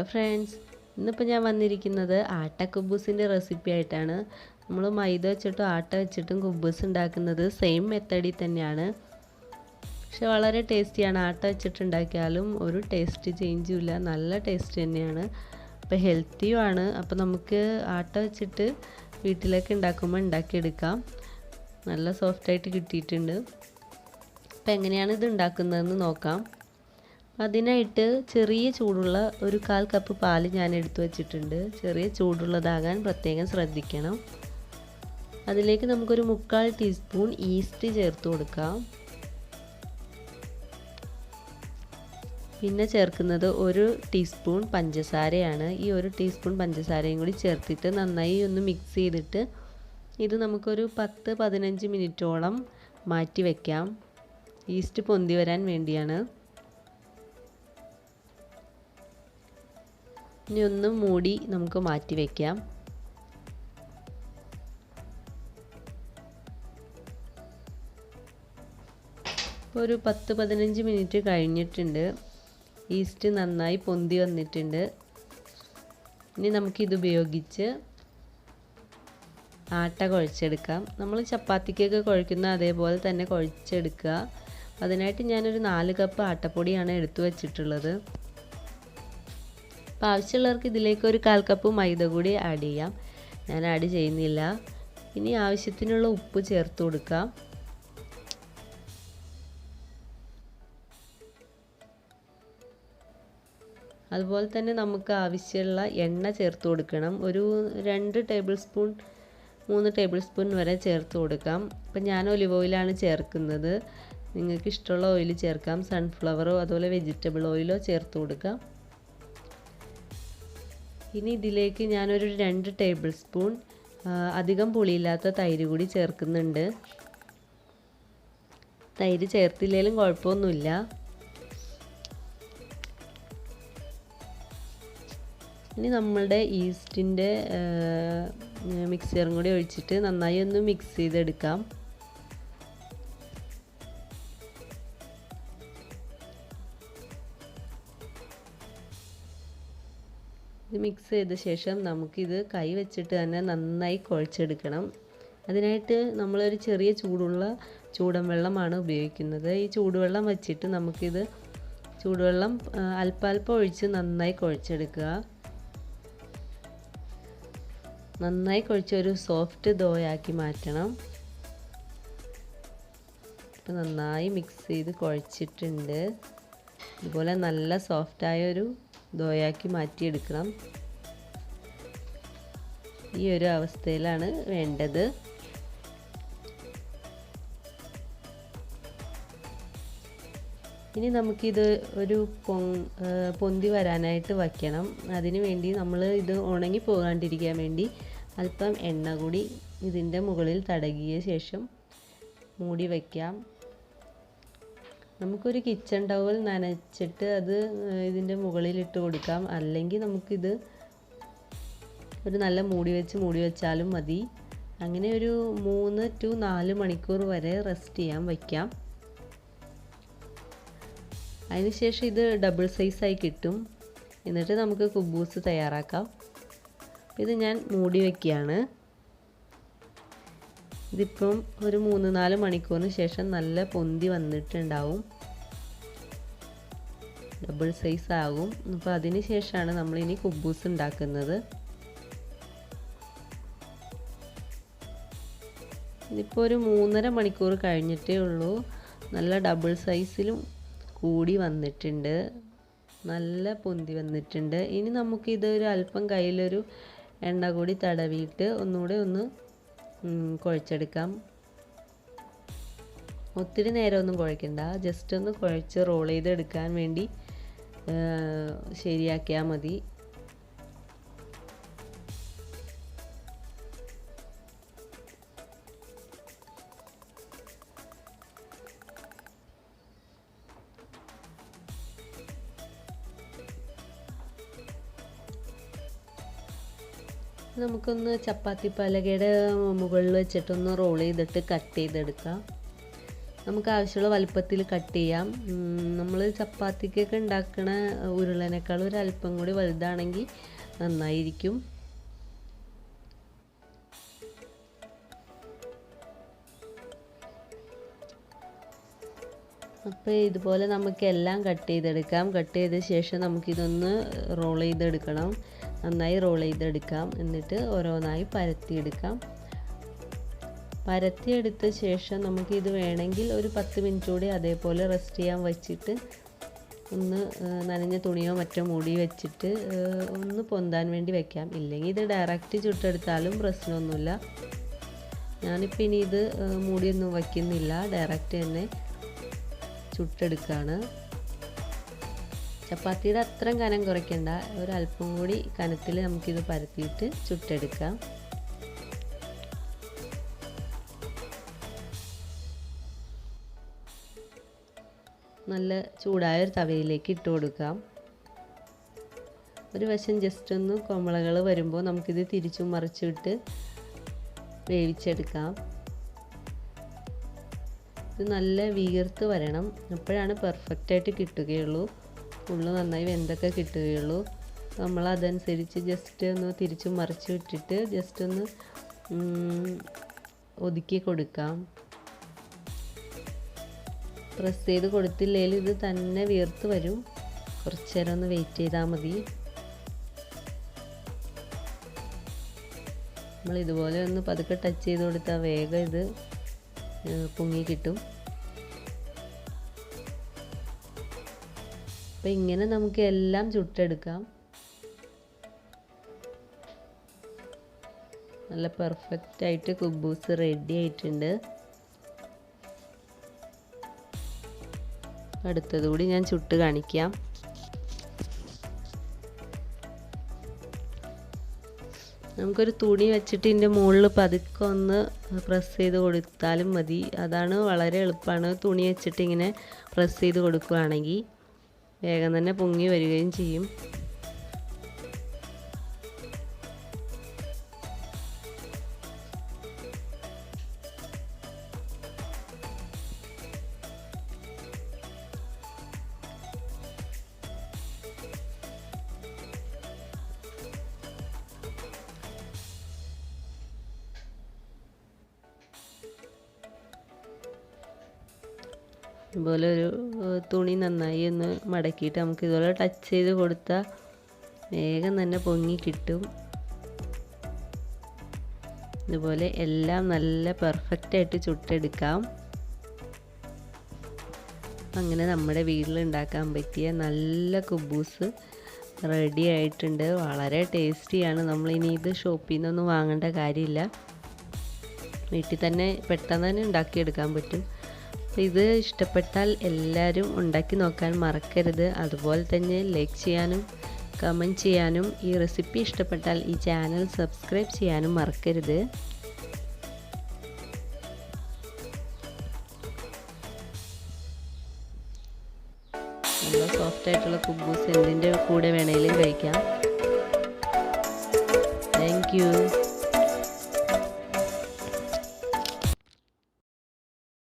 Friends, ഇന്നിപ്പോൾ ഞാൻ വന്നിരിക്കുന്നത് ആട്ട കുബൂസിൻ്റെ റെസിപ്പി ആയിട്ടാണ്. നമ്മൾ മൈദ വെച്ചിട്ടും ആട്ട വെച്ചിട്ടും കുബൂസ് ഉണ്ടാക്കുന്നത് സെയിം മെത്തേഡിൽ തന്നെയാണ്. പക്ഷെ വളരെ ടേസ്റ്റിയാണ്. ആട്ട വെച്ചിട്ടുണ്ടാക്കിയാലും ഒരു ടേസ്റ്റ് ചേഞ്ചും ഇല്ല, നല്ല ടേസ്റ്റ് തന്നെയാണ്. അപ്പോൾ ഹെൽത്തിയുമാണ്. അപ്പോൾ നമുക്ക് ആട്ട വെച്ചിട്ട് വീട്ടിലേക്ക് ഉണ്ടാക്കുമ്പോൾ ഉണ്ടാക്കിയെടുക്കാം. നല്ല സോഫ്റ്റായിട്ട് കിട്ടിയിട്ടുണ്ട്. അപ്പോൾ എങ്ങനെയാണ് ഇത് ഉണ്ടാക്കുന്നതെന്ന് നോക്കാം. അതിനായിട്ട് ചെറിയ ചൂടുള്ള ഒരു 1/4 കപ്പ് പാൽ ഞാൻ എടുത്തു വച്ചിട്ടുണ്ട്. ചെറിയ ചൂടുള്ളതാകാൻ പ്രത്യേകം ശ്രദ്ധിക്കണം. അതിലേക്ക് നമുക്കൊരു 3/4 ടീസ്പൂൺ ഈസ്റ്റ് ചേർത്ത് കൊടുക്കാം. പിന്നെ ചേർക്കുന്നത് 1 ടീസ്പൂൺ പഞ്ചസാരയാണ്. ഈ 1 ടീസ്പൂൺ പഞ്ചസാരയും കൂടി ചേർത്തിട്ട് നന്നായി ഒന്ന് മിക്സ് ചെയ്തിട്ട് ഇത് നമുക്കൊരു 10-15 മിനിറ്റോളം മാറ്റി വയ്ക്കാം. ഈസ്റ്റ് പൊന്തി വരാൻ വേണ്ടിയാണ്. ഇനി ഒന്ന് മൂടി നമുക്ക് മാറ്റി വയ്ക്കാം. ഇപ്പോൾ ഒരു 10-15 മിനിറ്റ് കഴിഞ്ഞിട്ടുണ്ട്. ഈസ്റ്റ് നന്നായി പൊന്തി വന്നിട്ടുണ്ട്. ഇനി നമുക്കിത് ഉപയോഗിച്ച് ആട്ട കുഴച്ചെടുക്കാം. നമ്മൾ ചപ്പാത്തിക്കൊക്കെ കുഴക്കുന്ന അതേപോലെ തന്നെ കുഴച്ചെടുക്കുക. അതിനായിട്ട് ഞാനൊരു 4 കപ്പ് ആട്ടപ്പൊടിയാണ് എടുത്തു വച്ചിട്ടുള്ളത്. അപ്പോൾ ആവശ്യമുള്ളവർക്ക് ഇതിലേക്ക് ഒരു 1/4 കപ്പ് മൈദ കൂടി ആഡ് ചെയ്യാം. ഞാൻ ആഡ് ചെയ്യുന്നില്ല. ഇനി ആവശ്യത്തിനുള്ള ഉപ്പ് ചേർത്ത് കൊടുക്കാം. അതുപോലെ തന്നെ നമുക്ക് ആവശ്യമുള്ള എണ്ണ ചേർത്ത് കൊടുക്കണം. ഒരു 2 ടേബിൾ സ്പൂൺ 3 ടേബിൾ സ്പൂൺ വരെ ചേർത്ത് കൊടുക്കാം. അപ്പം ഞാൻ ഒലിവ് ഓയിലാണ് ചേർക്കുന്നത്. നിങ്ങൾക്ക് ഇഷ്ടമുള്ള ഓയിൽ ചേർക്കാം. സൺഫ്ലവറോ അതുപോലെ വെജിറ്റബിൾ ഓയിലോ ചേർത്ത് കൊടുക്കാം. ഇനി ഇതിലേക്ക് ഞാനൊരു 2 ടേബിൾ സ്പൂൺ അധികം പുളിയില്ലാത്ത തൈര് കൂടി ചേർക്കുന്നുണ്ട്. തൈര് ചേർത്തില്ലെങ്കിലും കുഴപ്പമൊന്നുമില്ല. ഇനി നമ്മളുടെ ഈസ്റ്റിൻ്റെ മിക്സറും കൂടി ഒഴിച്ചിട്ട് നന്നായി ഒന്ന് മിക്സ് ചെയ്തെടുക്കാം. ഇത് മിക്സ് ചെയ്ത ശേഷം നമുക്കിത് കൈ വെച്ചിട്ട് തന്നെ നന്നായി കുഴച്ചെടുക്കണം. അതിനായിട്ട് നമ്മളൊരു ചെറിയ ചൂടുള്ള ചൂടൻ വെള്ളമാണ് ഉപയോഗിക്കുന്നത്. ഈ ചൂടുവെള്ളം വെച്ചിട്ട് നമുക്കിത് ചൂടുവെള്ളം അല്പം ഒഴിച്ച് നന്നായി കുഴച്ചെടുക്കുക. നന്നായി കുഴച്ച് ഒരു സോഫ്റ്റ് ദോയാക്കി മാറ്റണം. ഇപ്പം നന്നായി മിക്സ് ചെയ്ത് കുഴച്ചിട്ടുണ്ട്. ഇതുപോലെ നല്ല സോഫ്റ്റായൊരു ദോയാക്കി മാറ്റിയെടുക്കണം. ഈ ഒരു അവസ്ഥയിലാണ് വേണ്ടത്. ഇനി നമുക്കിത് ഒരു പൊന്തി വരാനായിട്ട് വയ്ക്കണം. അതിന് വേണ്ടി നമ്മൾ ഇത് ഉണങ്ങി പോകാണ്ടിരിക്കാൻ വേണ്ടി അല്പം എണ്ണ കൂടി ഇതിൻ്റെ മുകളിൽ തടകിയ ശേഷം മൂടി വയ്ക്കാം. നമുക്കൊരു കിച്ചൺ ടവൽ നനച്ചിട്ട് അത് ഇതിൻ്റെ മുകളിലിട്ട് കൊടുക്കാം. അല്ലെങ്കിൽ നമുക്കിത് ഒരു നല്ല മൂടി വെച്ചാലും മതി. അങ്ങനെ ഒരു 3 to 4 മണിക്കൂർ വരെ റെസ്റ്റ് ചെയ്യാൻ വയ്ക്കാം. അതിനുശേഷം ഇത് ഡബിൾ സൈസായി കിട്ടും. എന്നിട്ട് നമുക്ക് കുബൂസ് തയ്യാറാക്കാം. ഇത് ഞാൻ മൂടി വയ്ക്കുകയാണ്. ഇതിപ്പം ഒരു 3-4 മണിക്കൂറിന് ശേഷം നല്ല പൊന്തി വന്നിട്ടുണ്ടാവും. ഡബിൾ സൈസ് ആകും. അപ്പോൾ അതിന് ശേഷമാണ് നമ്മളിനി കുബൂസ് ഉണ്ടാക്കുന്നത്. ഇതിപ്പോൾ ഒരു 3.5 മണിക്കൂർ കഴിഞ്ഞിട്ടേ ഉള്ളൂ. നല്ല ഡബിൾ സൈസിലും കൂടി വന്നിട്ടുണ്ട്. നല്ല പൊന്തി വന്നിട്ടുണ്ട്. ഇനി നമുക്കിത് ഒരു അല്പം കയ്യിലൊരു എണ്ണ കൂടി തടവിയിട്ട് ഒന്നുകൂടെ ഒന്ന് കുഴച്ചെടുക്കാം. ഒത്തിരി നേരമൊന്നും കുഴക്കണ്ട. ജസ്റ്റ് ഒന്ന് കുഴച്ച് റോൾ ചെയ്തെടുക്കാൻ വേണ്ടി ശരിയാക്കിയാൽ മതി. നമുക്കൊന്ന് ചപ്പാത്തി പലകയുടെ മുകളിൽ വെച്ചിട്ടൊന്ന് റോൾ ചെയ്തിട്ട് കട്ട് ചെയ്തെടുക്കാം. നമുക്ക് ആവശ്യമുള്ള വലുപ്പത്തിൽ കട്ട് ചെയ്യാം. നമ്മൾ ചപ്പാത്തിക്കൊക്കെ ഉണ്ടാക്കുന്ന ഉരുളനേക്കാൾ ഒരു അല്പം കൂടി വലുതാണെങ്കിൽ നന്നായിരിക്കും. അപ്പോൾ ഇതുപോലെ നമുക്ക് എല്ലാം കട്ട് ചെയ്തെടുക്കാം. കട്ട് ചെയ്ത ശേഷം നമുക്കിതൊന്ന് റോൾ ചെയ്തെടുക്കണം. നന്നായി റോൾ ചെയ്തെടുക്കാം. എന്നിട്ട് ഓരോന്നായി പരത്തിയെടുക്കാം. പരത്തിയെടുത്ത ശേഷം നമുക്കിത് വേണമെങ്കിൽ ഒരു 10 മിനിറ്റ് കൂടി അതേപോലെ റെസ്റ്റ് ചെയ്യാൻ വെച്ചിട്ട് ഒന്ന് നനഞ്ഞ തുണിയോ മറ്റോ മൂടി വെച്ചിട്ട് ഒന്ന് പൊന്താൻ വേണ്ടി വെക്കാം. ഇല്ലെങ്കിൽ ഇത് ഡയറക്റ്റ് ചുട്ടെടുത്താലും പ്രശ്നമൊന്നുമില്ല. ഞാനിപ്പോൾ ഇനി ഇത് മൂടിയൊന്നും വയ്ക്കുന്നില്ല, ഡയറക്റ്റ് തന്നെ ചുട്ടെടുക്കുകയാണ്. ചപ്പാത്തിയുടെ അത്രയും കനം കുറയ്ക്കണ്ട, ഒരല്പം കൂടി കനത്തിൽ നമുക്കിത് പരത്തിയിട്ട് ചുട്ടെടുക്കാം. നല്ല ചൂടായ ഒരു തവയിലേക്ക് ഇട്ട് കൊടുക്കാം. ഒരു വശം ജസ്റ്റ് ഒന്ന് കുമ്പളകൾ വരുമ്പോൾ നമുക്കിത് തിരിച്ചും മറിച്ചിട്ട് വേവിച്ചെടുക്കാം. ഇത് നല്ല വീർത്ത് വരണം, അപ്പോഴാണ് പെർഫെക്റ്റായിട്ട് കിട്ടുകയുള്ളൂ. ഉള്ളു നന്നായി വെന്തൊക്കെ കിട്ടുകയുള്ളൂ. നമ്മൾ അതനുസരിച്ച് ജസ്റ്റ് ഒന്ന് തിരിച്ചും മറിച്ച് ഇട്ടിട്ട് ജസ്റ്റ് ഒന്ന് ഒതുക്കി കൊടുക്കാം. പ്രസ് ചെയ്ത് കൊടുത്തില്ലെങ്കിൽ ഇത് തന്നെ വീർത്ത് വരും. കുറച്ച് നേരം ഒന്ന് വെയിറ്റ് ചെയ്താൽ മതി. നമ്മൾ ഇതുപോലെ ഒന്ന് പതുക്കെ ടച്ച് ചെയ്ത് കൊടുത്താൽ വേഗം ഇത് പൊങ്ങി കിട്ടും. അപ്പം ഇങ്ങനെ നമുക്ക് എല്ലാം ചുട്ടെടുക്കാം. നല്ല പെർഫെക്റ്റ് ആയിട്ട് കുബൂസ് റെഡി ആയിട്ടുണ്ട്. അടുത്തതുകൂടി ഞാൻ ചുട്ട് കാണിക്കാം. നമുക്കൊരു തുണി വെച്ചിട്ട് ഇതിൻ്റെ മുകളിൽ പതുക്കെ ഒന്ന് പ്രസ് ചെയ്ത് കൊടുത്താലും മതി. അതാണ് വളരെ എളുപ്പമാണ്. തുണി വെച്ചിട്ട് ഇങ്ങനെ പ്രസ് ചെയ്ത് കൊടുക്കുകയാണെങ്കിൽ വേഗം തന്നെ പൊങ്ങി വരികയും ചെയ്യും. ഇതുപോലെ ഒരു തുണി നന്നായി ഒന്ന് മടക്കിയിട്ട് നമുക്ക് ഇതുപോലെ ടച്ച് ചെയ്ത് കൊടുത്താൽ വേഗം തന്നെ പൊങ്ങി കിട്ടും. ഇതുപോലെ എല്ലാം നല്ല പെർഫെക്റ്റായിട്ട് ചുട്ടെടുക്കാം. അങ്ങനെ നമ്മുടെ വീട്ടിലുണ്ടാക്കാൻ പറ്റിയ നല്ല കുബൂസ് റെഡി ആയിട്ടുണ്ട്. വളരെ ടേസ്റ്റിയാണ്. നമ്മളിനി ഇത് ഷോപ്പിൽ നിന്നൊന്നും വാങ്ങേണ്ട കാര്യമില്ല, വീട്ടിൽ തന്നെ പെട്ടെന്ന് തന്നെ ഉണ്ടാക്കിയെടുക്കാൻ പറ്റും. ഇത് ഇഷ്ടപ്പെട്ടാൽ എല്ലാവരും ഉണ്ടാക്കി നോക്കാൻ മറക്കരുത്. അതുപോലെ തന്നെ ലൈക്ക് ചെയ്യാനും കമൻറ്റ് ചെയ്യാനും ഈ റെസിപ്പി ഇഷ്ടപ്പെട്ടാൽ ഈ ചാനൽ സബ്സ്ക്രൈബ് ചെയ്യാനും മറക്കരുത്. നല്ല സോഫ്റ്റ് ആയിട്ടുള്ള കുബൂസ് എന്തിൻ്റെ കൂടെ വേണേലും കഴിക്കാം. Thank you.